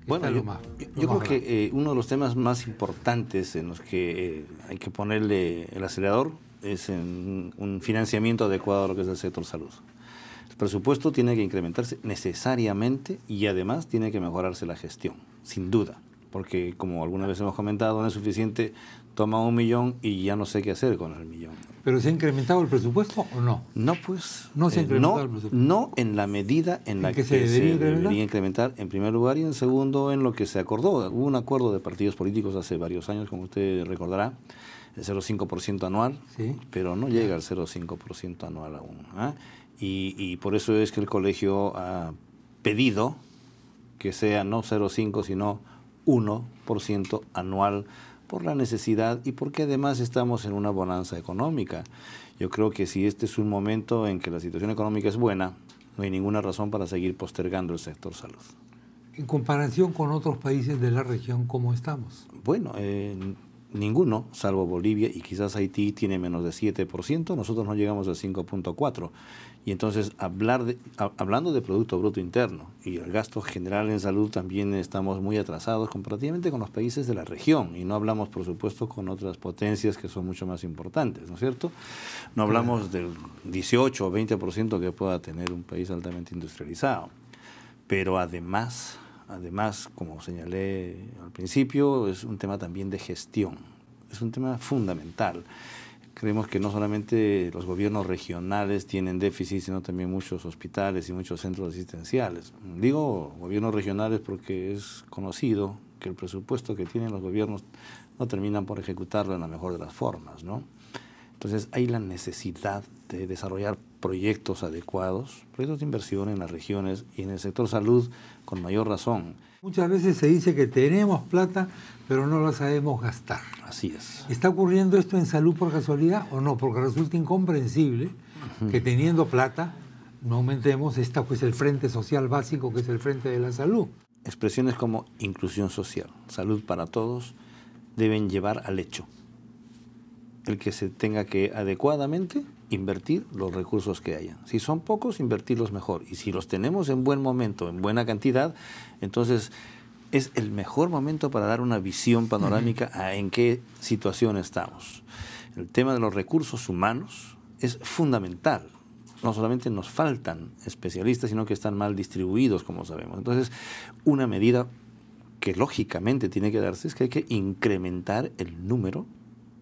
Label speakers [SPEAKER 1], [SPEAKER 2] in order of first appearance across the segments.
[SPEAKER 1] Bueno, yo creo que uno de los temas más importantes en los que hay que ponerle el acelerador es en un financiamiento adecuado a lo que es el sector salud. El presupuesto tiene que incrementarse necesariamente y además tiene que mejorarse la gestión, sin duda, porque como alguna vez hemos comentado, no es suficiente, toma 1 millón y ya no sé qué hacer con el millón.
[SPEAKER 2] ¿Pero se ha incrementado el presupuesto o no?
[SPEAKER 1] No, pues.
[SPEAKER 2] No se ha incrementado el presupuesto.
[SPEAKER 1] No en la medida en la que se debería incrementar, en primer lugar, y en segundo, en lo que se acordó. Hubo un acuerdo de partidos políticos hace varios años, como usted recordará, el 0,5% anual, sí, pero no llega al 0,5% anual aún. Y por eso es que el colegio ha pedido que sea no 0,5, sino 1% anual, por la necesidad y porque además estamos en una bonanza económica. Yo creo que si este es un momento en que la situación económica es buena, no hay ninguna razón para seguir postergando el sector salud.
[SPEAKER 2] En comparación con otros países de la región, ¿cómo estamos?
[SPEAKER 1] Bueno, ninguno, salvo Bolivia y quizás Haití, tiene menos de 7%, nosotros no llegamos al 5,4%. Y entonces, hablando de Producto Bruto Interno y el gasto general en salud, también estamos muy atrasados comparativamente con los países de la región. Y no hablamos, por supuesto, con otras potencias que son mucho más importantes, ¿no es cierto? No hablamos del 18 o 20% que pueda tener un país altamente industrializado. Pero además, como señalé al principio, es un tema también de gestión. Es un tema fundamental. Creemos que no solamente los gobiernos regionales tienen déficit, sino también muchos hospitales y muchos centros asistenciales. Digo gobiernos regionales porque es conocido que el presupuesto que tienen los gobiernos no terminan por ejecutarlo en la mejor de las formas, ¿no? Entonces hay la necesidad de desarrollar proyectos adecuados, proyectos de inversión en las regiones y en el sector salud con mayor razón.
[SPEAKER 2] Muchas veces se dice que tenemos plata, pero no la sabemos gastar.
[SPEAKER 1] Así es.
[SPEAKER 2] ¿Está ocurriendo esto en salud por casualidad o no? Porque resulta incomprensible que teniendo plata no aumentemos pues el frente social básico que es el frente de la salud.
[SPEAKER 1] Expresiones como inclusión social, salud para todos, deben llevar al hecho. El que se tenga que adecuadamente invertir los recursos que hayan. Si son pocos, invertirlos mejor. Y si los tenemos en buen momento, en buena cantidad, entonces es el mejor momento para dar una visión panorámica a en qué situación estamos. El tema de los recursos humanos es fundamental. No solamente nos faltan especialistas, sino que están mal distribuidos, como sabemos. Entonces, una medida que lógicamente tiene que darse es que hay que incrementar el número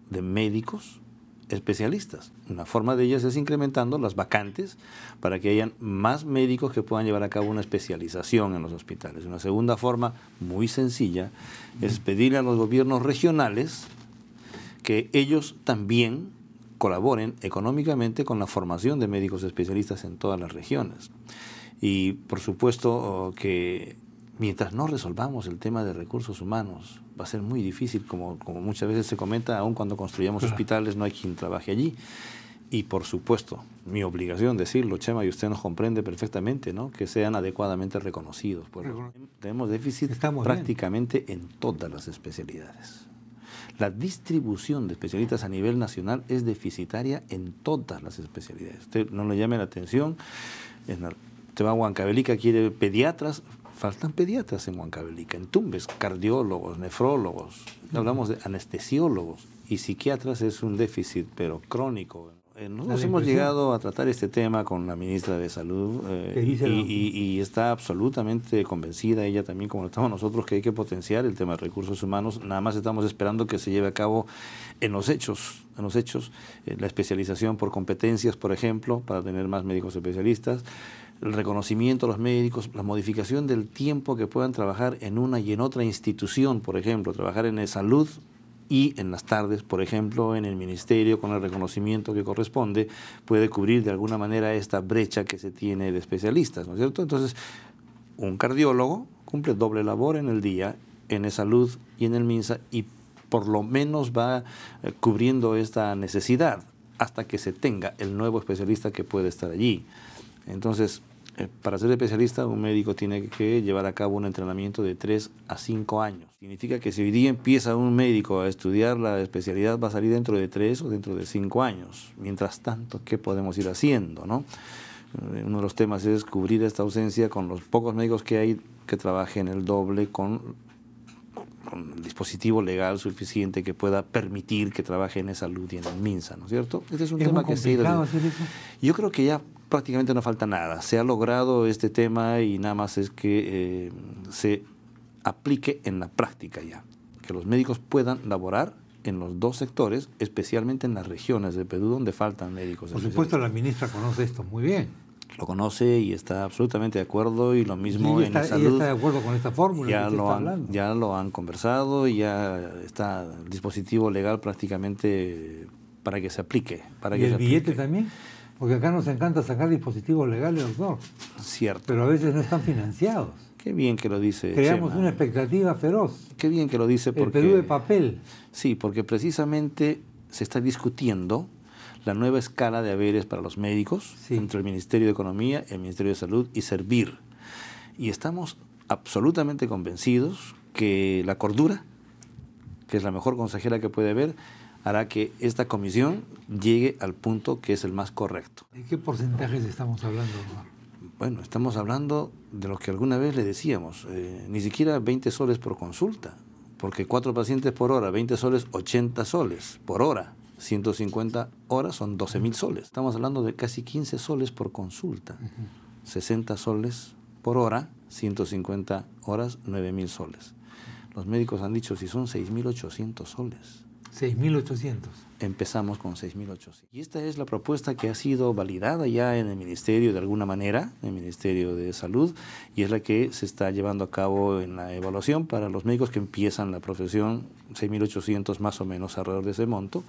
[SPEAKER 1] de médicos especialistas. Una forma de ellas es incrementando las vacantes para que hayan más médicos que puedan llevar a cabo una especialización en los hospitales. Una segunda forma muy sencilla es pedirle a los gobiernos regionales que ellos también colaboren económicamente con la formación de médicos especialistas en todas las regiones. Y por supuesto que mientras no resolvamos el tema de recursos humanos, va a ser muy difícil, como muchas veces se comenta, aun cuando construyamos hospitales no hay quien trabaje allí. Y por supuesto, mi obligación decirlo, Chema, y usted nos comprende perfectamente, ¿no?, que sean adecuadamente reconocidos. Pues, tenemos déficit prácticamente en todas las especialidades. La distribución de especialistas a nivel nacional es deficitaria en todas las especialidades. Usted no le llame la atención, usted va a Huancavelica, quiere pediatras. Faltan pediatras en Huancavelica, en Tumbes, cardiólogos, nefrólogos, hablamos de anestesiólogos y psiquiatras, es un déficit, pero crónico. Nosotros hemos llegado a tratar este tema con la ministra de Salud y está absolutamente convencida, ella también, como estamos nosotros, que hay que potenciar el tema de recursos humanos. Nada más estamos esperando que se lleve a cabo en los hechos, la especialización por competencias, por ejemplo, para tener más médicos especialistas, el reconocimiento a los médicos, la modificación del tiempo que puedan trabajar en una y en otra institución, por ejemplo, trabajar en salud y en las tardes, por ejemplo, en el ministerio, con el reconocimiento que corresponde, puede cubrir de alguna manera esta brecha que se tiene de especialistas, ¿no es cierto? Entonces, un cardiólogo cumple doble labor en el día, en salud y en el MINSA, y por lo menos va cubriendo esta necesidad hasta que se tenga el nuevo especialista que puede estar allí. Entonces, para ser especialista, un médico tiene que llevar a cabo un entrenamiento de 3 a 5 años. Significa que si hoy día empieza un médico a estudiar la especialidad, va a salir dentro de 3 o dentro de 5 años. Mientras tanto, ¿qué podemos ir haciendo, no? Uno de los temas es cubrir esta ausencia con los pocos médicos que hay, que trabajen el doble con el dispositivo legal suficiente que pueda permitir que trabajen en salud y en el MINSA, ¿no es cierto? Este es un tema que se ha ido.
[SPEAKER 2] ¿Hacer eso?
[SPEAKER 1] Yo creo que ya prácticamente no falta nada. Se ha logrado este tema y nada más es que se aplique en la práctica ya. Que los médicos puedan laborar en los dos sectores, especialmente en las regiones de Perú donde faltan médicos.
[SPEAKER 2] Por supuesto, la ministra conoce esto muy bien.
[SPEAKER 1] Lo conoce y está absolutamente de acuerdo, y lo mismo en salud.
[SPEAKER 2] Ella está de acuerdo con esta fórmula
[SPEAKER 1] ya
[SPEAKER 2] que usted está hablando.
[SPEAKER 1] Ya lo han conversado y ya está el dispositivo legal prácticamente para que se aplique.
[SPEAKER 2] ¿Y el billete también? Porque acá nos encanta sacar dispositivos legales, doctor.
[SPEAKER 1] Cierto.
[SPEAKER 2] Pero a veces no están financiados.
[SPEAKER 1] Qué bien que lo dice
[SPEAKER 2] Creamos
[SPEAKER 1] Chema.
[SPEAKER 2] una expectativa feroz.
[SPEAKER 1] Qué bien que lo dice porque...
[SPEAKER 2] El Perú de papel.
[SPEAKER 1] Sí, porque precisamente se está discutiendo la nueva escala de haberes para los médicos entre el Ministerio de Economía, el Ministerio de Salud y Servir. Y estamos absolutamente convencidos que la cordura, que es la mejor consejera que puede haber, hará que esta comisión llegue al punto que es el más correcto.
[SPEAKER 2] ¿De qué porcentajes estamos hablando, doctor?
[SPEAKER 1] Bueno, estamos hablando de lo que alguna vez le decíamos, ni siquiera 20 soles por consulta, porque 4 pacientes por hora, 20 soles, 80 soles por hora. 150 horas son 12.000 soles. Estamos hablando de casi 15 soles por consulta. 60 soles por hora, 150 horas, 9.000 soles. Los médicos han dicho, si son 6.800 soles.
[SPEAKER 2] 6.800.
[SPEAKER 1] Empezamos con 6.800. Y esta es la propuesta que ha sido validada ya en el Ministerio de alguna manera, en el Ministerio de Salud, y es la que se está llevando a cabo en la evaluación para los médicos que empiezan la profesión, 6.800 más o menos alrededor de ese monto.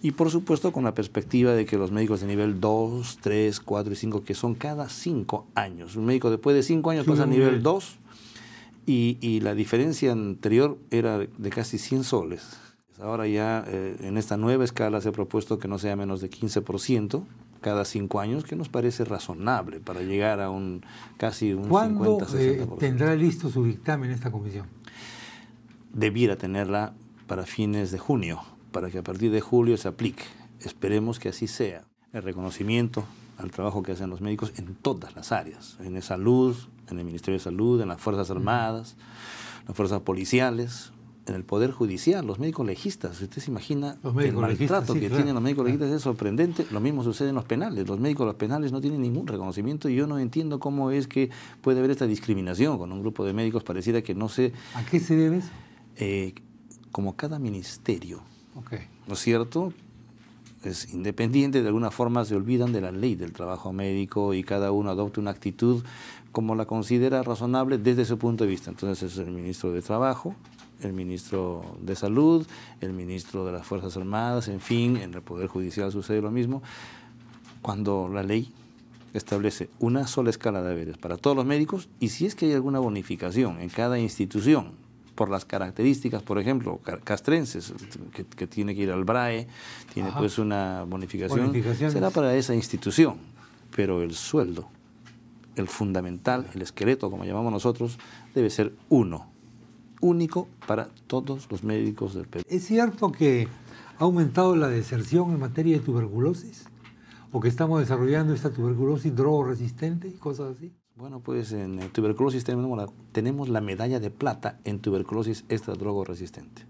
[SPEAKER 1] Y por supuesto con la perspectiva de que los médicos de nivel 2, 3, 4 y 5, que son cada 5 años. Un médico después de 5 años pasa al nivel 2 y la diferencia anterior era de casi 100 soles. Ahora ya en esta nueva escala se ha propuesto que no sea menos de 15% cada 5 años, que nos parece razonable para llegar a casi un 50-60%.
[SPEAKER 2] ¿Cuándo tendrá listo su dictamen esta comisión?
[SPEAKER 1] Debiera tenerla para fines de junio, para que a partir de julio se aplique. Esperemos que así sea. El reconocimiento al trabajo que hacen los médicos en todas las áreas, en salud, en el Ministerio de Salud, en las Fuerzas Armadas, las fuerzas policiales, en el Poder Judicial, los médicos legistas. Usted se imagina el maltrato que tienen los médicos legistas, es sorprendente. Lo mismo sucede en los penales. Los médicos de los penales no tienen ningún reconocimiento y yo no entiendo cómo es que puede haber esta discriminación con un grupo de médicos. Pareciera que no sé...
[SPEAKER 2] ¿A qué se debe eso?
[SPEAKER 1] Como cada ministerio, ¿no es cierto?, es independiente, de alguna forma se olvidan de la ley del trabajo médico y cada uno adopta una actitud como la considera razonable desde su punto de vista. Entonces es el ministro de Trabajo, el ministro de Salud, el ministro de las Fuerzas Armadas, en fin, en el Poder Judicial sucede lo mismo. Cuando la ley establece una sola escala de haberes para todos los médicos, y si es que hay alguna bonificación en cada institución, por las características, por ejemplo, castrenses, que tiene que ir al BRAE, tiene pues una bonificación, será para esa institución, pero el sueldo, el fundamental, el esqueleto, como llamamos nosotros, debe ser uno, único para todos los médicos del Perú.
[SPEAKER 2] ¿Es cierto que ha aumentado la deserción en materia de tuberculosis? ¿O que estamos desarrollando esta tuberculosis drogoresistente y cosas así?
[SPEAKER 1] Bueno, pues en tuberculosis tenemos la medalla de plata en tuberculosis extra drogoresistente.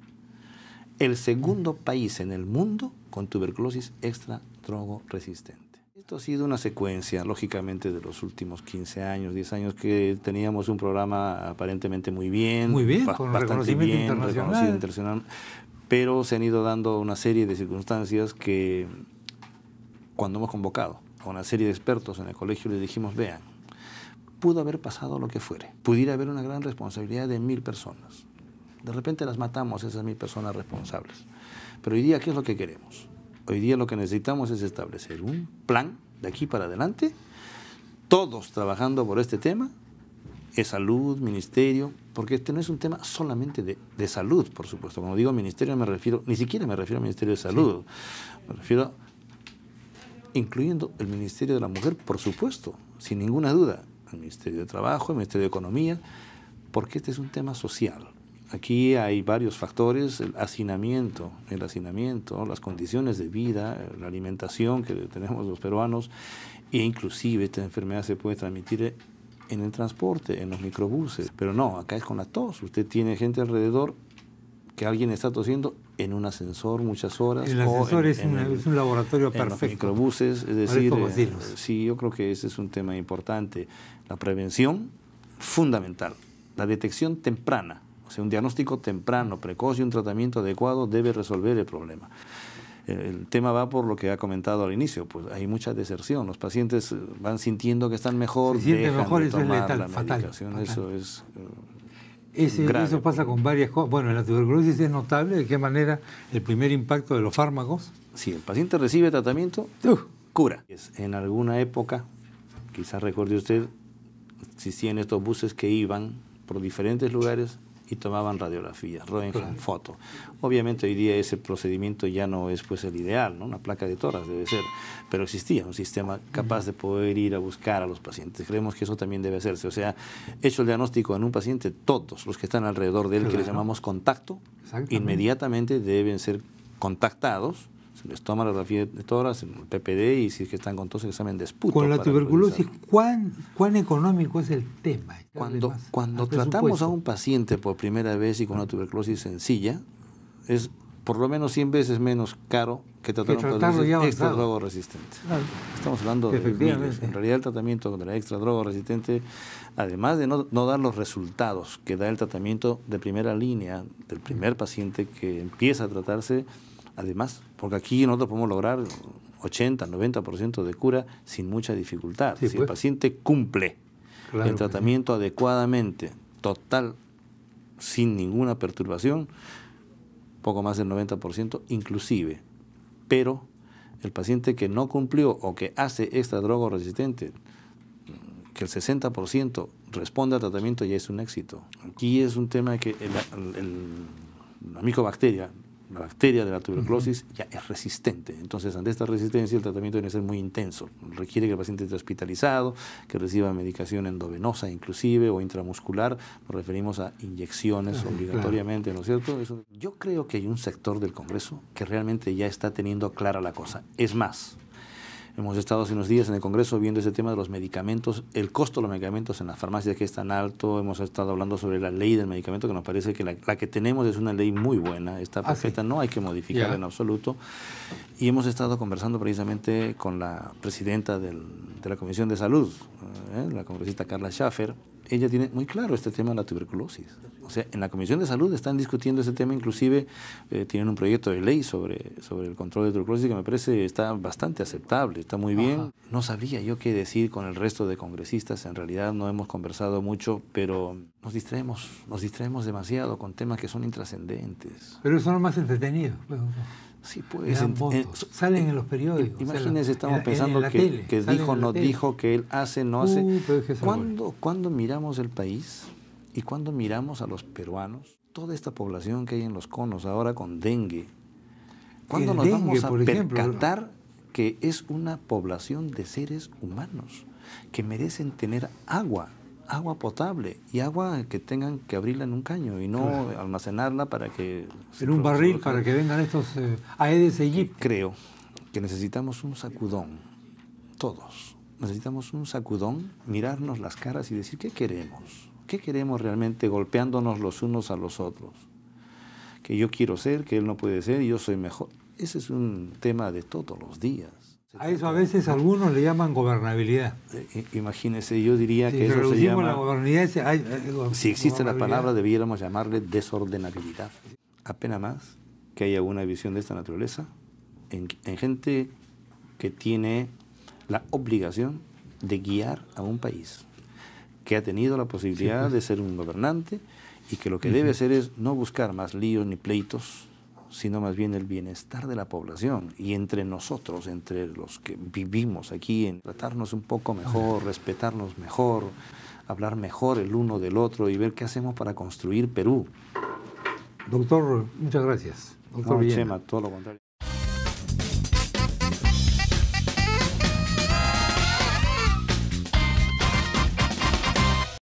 [SPEAKER 1] El segundo país en el mundo con tuberculosis extra drogoresistente. Esto ha sido una secuencia, lógicamente, de los últimos 15 años, 10 años, que teníamos un programa aparentemente muy bien,
[SPEAKER 2] con reconocimiento
[SPEAKER 1] internacional, pero se han ido dando una serie de circunstancias que, cuando hemos convocado a una serie de expertos en el colegio, les dijimos, vean, pudo haber pasado lo que fuere. Pudiera haber una gran responsabilidad de 1.000 personas. De repente las matamos, esas 1.000 personas responsables. Pero hoy día, ¿qué es lo que queremos? Hoy día lo que necesitamos es establecer un plan de aquí para adelante, todos trabajando por este tema, es salud, ministerio, porque este no es un tema solamente de salud, por supuesto. Cuando digo ministerio ni siquiera me refiero al Ministerio de Salud, me refiero incluyendo el Ministerio de la Mujer, por supuesto, sin ninguna duda, el Ministerio de Trabajo, el Ministerio de Economía, porque este es un tema social. Aquí hay varios factores: el hacinamiento, las condiciones de vida, la alimentación que tenemos los peruanos, e inclusive esta enfermedad se puede transmitir en el transporte, en los microbuses. Pero no, acá es con la tos. Usted tiene gente alrededor que alguien está tosiendo en un ascensor muchas horas.
[SPEAKER 2] El ascensor es un laboratorio perfecto.
[SPEAKER 1] En los microbuses, es decir, sí, yo creo que ese es un tema importante. La prevención, fundamental. La detección temprana, o sea, un diagnóstico temprano, precoz y un tratamiento adecuado debe resolver el problema. El tema va por lo que ha comentado al inicio, pues hay mucha deserción, los pacientes van sintiendo que están mejor, dejan de tomar la medicación, fatal. Eso es grave.
[SPEAKER 2] Eso pasa con varias cosas. Bueno, en la tuberculosis es notable de qué manera el primer impacto de los fármacos.
[SPEAKER 1] Si el paciente recibe tratamiento, cura. En alguna época, quizás recuerde usted, existían estos buses que iban por diferentes lugares y tomaban radiografías, Röntgen, foto. Obviamente hoy día ese procedimiento ya no es pues el ideal, ¿no? Una placa de tórax debe ser, pero existía un sistema capaz de poder ir a buscar a los pacientes. Creemos que eso también debe hacerse, o sea, hecho el diagnóstico en un paciente, todos los que están alrededor de él, que les llamamos contacto, inmediatamente deben ser contactados. Se les toma la radiografía de tórax, el PPD, y si es que están con tos, el examen de esputo.
[SPEAKER 2] Con la tuberculosis, ¿cuán económico es el tema?
[SPEAKER 1] Cuando tratamos a un paciente por primera vez y con una tuberculosis sencilla, es por lo menos 100 veces menos caro que tratar a un paciente extra drogo resistente. Claro. Estamos hablando de miles. En realidad el tratamiento de la extra drogo resistente, además de no dar los resultados que da el tratamiento de primera línea del primer paciente que empieza a tratarse, además, porque aquí nosotros podemos lograr 80, 90% de cura sin mucha dificultad. Si el paciente cumple el tratamiento adecuadamente, total, sin ninguna perturbación, poco más del 90% inclusive. Pero el paciente que no cumplió o que hace extra drogo resistente, que el 60% responde al tratamiento, ya es un éxito. Aquí es un tema que la micobacteria, la bacteria de la tuberculosis ya es resistente. Entonces, ante esta resistencia, el tratamiento debe ser muy intenso. Requiere que el paciente esté hospitalizado, que reciba medicación endovenosa inclusive o intramuscular. Nos referimos a inyecciones obligatoriamente, ¿no es cierto? Yo creo que hay un sector del Congreso que realmente ya está teniendo clara la cosa. Es más, hemos estado hace unos días en el Congreso viendo ese tema de los medicamentos, el costo de los medicamentos en las farmacias que es tan alto. Hemos estado hablando sobre la ley del medicamento, que nos parece que la que tenemos es una ley muy buena, está perfecta, no hay que modificarla en absoluto. Y hemos estado conversando precisamente con la presidenta de la Comisión de Salud, la congresista Carla Schaffer. Ella tiene muy claro este tema de la tuberculosis. O sea, en la Comisión de Salud están discutiendo ese tema, inclusive tienen un proyecto de ley sobre el control de tuberculosis que me parece está bastante aceptable, está muy bien. No sabría yo qué decir con el resto de congresistas, en realidad no hemos conversado mucho, pero nos distraemos demasiado con temas que son intrascendentes.
[SPEAKER 2] Pero eso no es más entretenido.
[SPEAKER 1] Sí, pues,
[SPEAKER 2] salen en los periódicos.
[SPEAKER 1] Imagínense, estamos pensando que dijo, no dijo, que él hace, no hace. ¿Cuándo miramos el país y cuándo miramos a los peruanos, toda esta población que hay en los conos ahora con dengue? ¿Cuándo nos vamos a percatar que es una población de seres humanos que merecen tener agua potable y agua que tengan que abrirla en un caño y no almacenarla para que...
[SPEAKER 2] En un barril para que vengan estos Aedes aegypti?
[SPEAKER 1] Creo que necesitamos un sacudón, todos. Necesitamos un sacudón, mirarnos las caras y decir, ¿qué queremos? ¿Qué queremos realmente, golpeándonos los unos a los otros? Que yo quiero ser, que él no puede ser y yo soy mejor. Ese es un tema de todos los días.
[SPEAKER 2] A eso a veces algunos le llaman gobernabilidad.
[SPEAKER 1] Imagínese, yo diría que eso se llama...
[SPEAKER 2] La gobernabilidad,
[SPEAKER 1] si existe la palabra, debiéramos llamarle desordenabilidad. Apenas más que haya una visión de esta naturaleza en gente que tiene la obligación de guiar a un país, que ha tenido la posibilidad de ser un gobernante y que lo que debe hacer es no buscar más líos ni pleitos, sino más bien el bienestar de la población y entre nosotros, entre los que vivimos aquí, en tratarnos un poco mejor, respetarnos mejor, hablar mejor el uno del otro y ver qué hacemos para construir Perú.
[SPEAKER 2] Doctor, muchas gracias. Doctor
[SPEAKER 1] No, Chema, todo lo contrario.